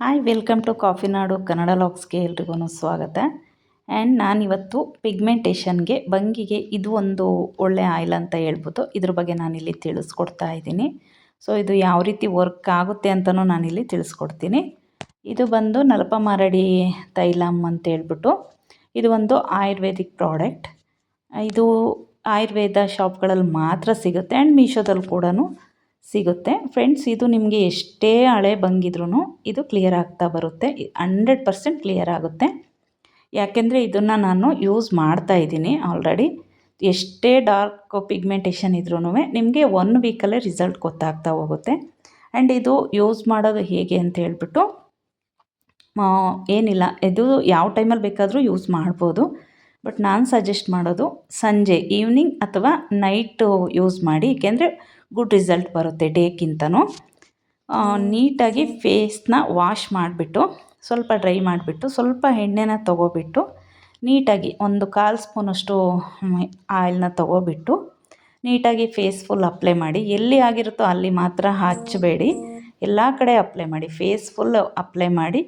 Hi welcome to coffee ನಾಡು ಕನ್ನಡ ಲಾಗ್ಸ್ಗೆ ಎಲ್ರಿಗೂ ಸ್ವಾಗತ. And ನಾನಿವತ್ತು ಪಿಗ್ಮೆಂಟೇಷನ್ಗೆ ಬಂಗಿಗೆ ಇದು ಒಂದು ಒಳ್ಳೆ ಆಯಿಲ್ ಅಂತ ಹೇಳ್ಬೋದು. ಇದ್ರ ಬಗ್ಗೆ ನಾನಿಲ್ಲಿ ತಿಳಿಸ್ಕೊಡ್ತಾ ಇದ್ದೀನಿ. ಸೊ ಇದು ಯಾವ ರೀತಿ ವರ್ಕ್ ಆಗುತ್ತೆ ಅಂತಲೂ ನಾನಿಲ್ಲಿ ತಿಳಿಸ್ಕೊಡ್ತೀನಿ. ಇದು ಬಂದು ನಲಪಮಾರಡಿ ತೈಲಮ್ ಅಂತ ಹೇಳ್ಬಿಟ್ಟು ಇದು ಒಂದು ಆಯುರ್ವೇದಿಕ್ ಪ್ರಾಡಕ್ಟ್. ಇದು ಆಯುರ್ವೇದ ಶಾಪ್ಗಳಲ್ಲಿ ಮಾತ್ರ ಸಿಗುತ್ತೆ ಆ್ಯಂಡ್ ಮೀಶೋದಲ್ಲಿ ಕೂಡ ಸಿಗುತ್ತೆ ಫ್ರೆಂಡ್ಸ್. ಇದು ನಿಮಗೆ ಎಷ್ಟೇ ಹಳೆ ಬಂಗಿದ್ರೂ ಇದು ಕ್ಲಿಯರ್ ಆಗ್ತಾ ಬರುತ್ತೆ, 100% ಕ್ಲಿಯರ್ ಆಗುತ್ತೆ. ಯಾಕೆಂದರೆ ಇದನ್ನು ನಾನು ಯೂಸ್ ಮಾಡ್ತಾ ಇದ್ದೀನಿ ಆಲ್ರೆಡಿ. ಎಷ್ಟೇ ಡಾರ್ಕ್ ಪಿಗ್ಮೆಂಟೇಷನ್ ಇದ್ರೂ ನಿಮಗೆ 1 ವೀಕಲ್ಲೇ ರಿಸಲ್ಟ್ ಗೊತ್ತಾಗ್ತಾ ಹೋಗುತ್ತೆ. ಆ್ಯಂಡ್ ಇದು ಯೂಸ್ ಮಾಡೋದು ಹೇಗೆ ಅಂತ ಹೇಳ್ಬಿಟ್ಟು ಏನಿಲ್ಲ, ಇದು ಯಾವ ಟೈಮಲ್ಲಿ ಬೇಕಾದರೂ ಯೂಸ್ ಮಾಡ್ಬೋದು. ಬಟ್ ನಾನು ಸಜೆಸ್ಟ್ ಮಾಡೋದು ಸಂಜೆ ಈವ್ನಿಂಗ್ ಅಥವಾ ನೈಟು ಯೂಸ್ ಮಾಡಿ, ಏಕೆಂದರೆ ಗುಡ್ ರಿಸಲ್ಟ್ ಬರುತ್ತೆ ಡೇಕ್ಕಿಂತನೂ. ನೀಟಾಗಿ ಫೇಸ್ನ ವಾಶ್ ಮಾಡಿಬಿಟ್ಟು ಸ್ವಲ್ಪ ಡ್ರೈ ಮಾಡಿಬಿಟ್ಟು ಸ್ವಲ್ಪ ಎಣ್ಣೆನ ತೊಗೊಬಿಟ್ಟು ನೀಟಾಗಿ ಒಂದು 1/4 ಸ್ಪೂನಷ್ಟು ಆಯಿಲ್ನ ತೊಗೊಬಿಟ್ಟು ನೀಟಾಗಿ ಫೇಸ್ ಫುಲ್ ಅಪ್ಲೈ ಮಾಡಿ. ಎಲ್ಲಿ ಆಗಿರುತ್ತೋ ಅಲ್ಲಿ ಮಾತ್ರ ಹಚ್ಚಬೇಡಿ, ಎಲ್ಲ ಕಡೆ ಅಪ್ಲೈ ಮಾಡಿ. ಫೇಸ್ ಫುಲ್ ಅಪ್ಲೈ ಮಾಡಿ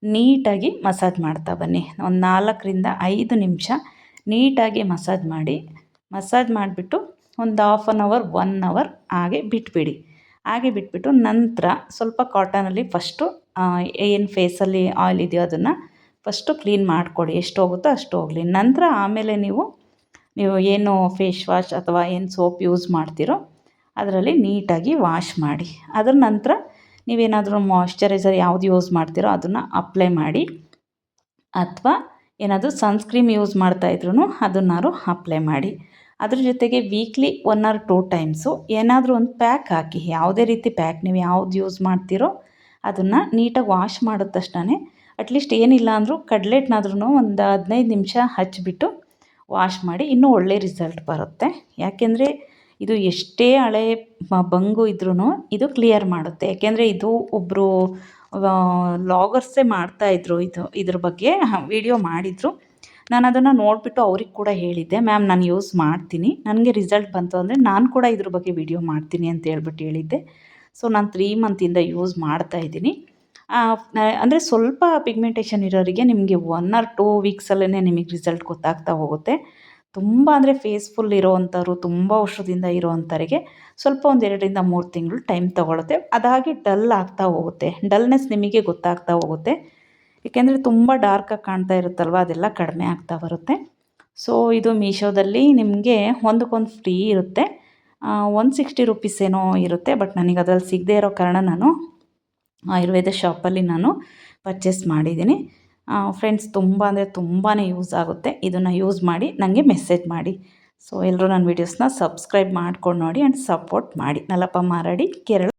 ನೀಟಾಗಿ ಮಸಾಜ್ ಮಾಡ್ತಾ ಬನ್ನಿ. ಒಂದು 4ರಿಂದ 5 ನಿಮಿಷ ನೀಟಾಗಿ ಮಸಾಜ್ ಮಾಡಿ. ಮಸಾಜ್ ಮಾಡಿಬಿಟ್ಟು ಒಂದು ½ ಆನ್ ಅವರ್ 1 ಅವರ್ ಹಾಗೆ ಬಿಟ್ಬಿಡಿ. ಹಾಗೆ ಬಿಟ್ಬಿಟ್ಟು ನಂತರ ಸ್ವಲ್ಪ ಕಾಟನಲ್ಲಿ ಫಸ್ಟು ಏನು ಫೇಸಲ್ಲಿ ಆಯಿಲ್ ಇದೆಯೋ ಅದನ್ನು ಫಸ್ಟು ಕ್ಲೀನ್ ಮಾಡಿಕೊಡಿ. ಎಷ್ಟು ಹೋಗುತ್ತೋ ಅಷ್ಟು ಹೋಗಲಿ. ನಂತರ ಆಮೇಲೆ ನೀವು ಏನು ಫೇಸ್ ವಾಶ್ ಅಥವಾ ಏನು ಸೋಪ್ ಯೂಸ್ ಮಾಡ್ತೀರೋ ಅದರಲ್ಲಿ ನೀಟಾಗಿ ವಾಶ್ ಮಾಡಿ. ಅದರ ನಂತರ ನೀವೇನಾದರೂ ಮಾಯ್ಶ್ಚರೈಸರ್ ಯಾವುದು ಯೂಸ್ ಮಾಡ್ತೀರೋ ಅದನ್ನು ಅಪ್ಲೈ ಮಾಡಿ, ಅಥವಾ ಏನಾದರೂ ಸನ್ಸ್ಕ್ರೀಮ್ ಯೂಸ್ ಮಾಡ್ತಾಯಿದ್ರೂ ಅದನ್ನಾರು ಅಪ್ಲೈ ಮಾಡಿ. ಅದ್ರ ಜೊತೆಗೆ ವೀಕ್ಲಿ 1 or 2 ಟೈಮ್ಸು ಏನಾದರೂ ಒಂದು ಪ್ಯಾಕ್ ಹಾಕಿ. ಯಾವುದೇ ರೀತಿ ಪ್ಯಾಕ್ ನೀವು ಯಾವ್ದು ಯೂಸ್ ಮಾಡ್ತೀರೋ ಅದನ್ನು ನೀಟಾಗಿ ವಾಶ್ ಮಾಡಿದ ತಕ್ಷಣ ಅಟ್ಲೀಸ್ಟ್ ಏನಿಲ್ಲ ಅಂದರೂ ಕಡ್ಲೆಟ್ನಾದ್ರೂ ಒಂದು 15 ನಿಮಿಷ ಹಚ್ಚಿಬಿಟ್ಟು ವಾಶ್ ಮಾಡಿ, ಇನ್ನೂ ಒಳ್ಳೆ ರಿಸಲ್ಟ್ ಬರುತ್ತೆ. ಯಾಕೆಂದರೆ ಇದು ಎಷ್ಟೇ ಹಳೆ ಬಂಗು ಇದ್ರೂ ಇದು ಕ್ಲಿಯರ್ ಮಾಡುತ್ತೆ. ಯಾಕೆಂದರೆ ಇದು ಒಬ್ಬರು ಲಾಗರ್ಸೇ ಮಾಡ್ತಾಯಿದ್ರು, ಇದ್ರ ಬಗ್ಗೆ ವಿಡಿಯೋ ಮಾಡಿದರು. ನಾನು ಅದನ್ನು ನೋಡಿಬಿಟ್ಟು ಅವ್ರಿಗೆ ಕೂಡ ಹೇಳಿದ್ದೆ, ಮ್ಯಾಮ್ ನಾನು ಯೂಸ್ ಮಾಡ್ತೀನಿ, ನನಗೆ ರಿಸಲ್ಟ್ ಬಂತು ಅಂದರೆ ನಾನು ಕೂಡ ಇದ್ರ ಬಗ್ಗೆ ವಿಡಿಯೋ ಮಾಡ್ತೀನಿ ಅಂತ ಹೇಳ್ಬಿಟ್ಟು ಹೇಳಿದ್ದೆ. ಸೊ ನಾನು 3 ಮಂತಿಂದ ಯೂಸ್ ಮಾಡ್ತಾಯಿದ್ದೀನಿ. ಅಂದರೆ ಸ್ವಲ್ಪ ಪಿಗ್ಮೆಂಟೇಷನ್ ಇರೋರಿಗೆ ನಿಮಗೆ 1 or 2 ವೀಕ್ಸಲ್ಲೇ ನಿಮಗೆ ರಿಸಲ್ಟ್ ಗೊತ್ತಾಗ್ತಾ ಹೋಗುತ್ತೆ. ತುಂಬ ಅಂದರೆ ಫೇಸ್ ಫುಲ್ ಇರೋವಂಥವ್ರು, ತುಂಬ ವರ್ಷದಿಂದ ಇರೋವಂಥವ್ರಿಗೆ ಸ್ವಲ್ಪ ಒಂದು 2ರಿಂದ 3 ತಿಂಗಳು ಟೈಮ್ ತೊಗೊಳುತ್ತೆ. ಅದಾಗಿ ಡಲ್ ಆಗ್ತಾ ಹೋಗುತ್ತೆ, ಡಲ್ನೆಸ್ ನಿಮಗೆ ಗೊತ್ತಾಗ್ತಾ ಹೋಗುತ್ತೆ. ಏಕೆಂದರೆ ತುಂಬ ಡಾರ್ಕಾಗಿ ಕಾಣ್ತಾ ಇರುತ್ತಲ್ವ, ಅದೆಲ್ಲ ಕಡಿಮೆ ಆಗ್ತಾ ಬರುತ್ತೆ. ಸೊ ಇದು ಮೀಶೋದಲ್ಲಿ ನಿಮಗೆ ಒಂದಕ್ಕೊಂದು ಫ್ರೀ ಇರುತ್ತೆ. 160 ರುಪೀಸ್ ಏನೋ ಇರುತ್ತೆ. ಬಟ್ ನನಗೆ ಅದರಲ್ಲಿ ಸಿಗದೇ ಇರೋ ಕಾರಣ ನಾನು ಆಯುರ್ವೇದ ಶಾಪಲ್ಲಿ ನಾನು ಪರ್ಚೇಸ್ ಮಾಡಿದ್ದೀನಿ. ಫ್ರೆಂಡ್ಸ್ ತುಂಬ ಅಂದರೆ ತುಂಬಾ ಯೂಸ್ ಆಗುತ್ತೆ. ಇದನ್ನು ಯೂಸ್ ಮಾಡಿ ನನಗೆ ಮೆಸೇಜ್ ಮಾಡಿ. ಸೊ ಎಲ್ಲರೂ ನನ್ನ ವೀಡಿಯೋಸ್ನ ಸಬ್ಸ್ಕ್ರೈಬ್ ಮಾಡ್ಕೊಂಡು ನೋಡಿ ಆ್ಯಂಡ್ ಸಪೋರ್ಟ್ ಮಾಡಿ. ನಲಪಮಾರಡಿ, ಕೇರಳ.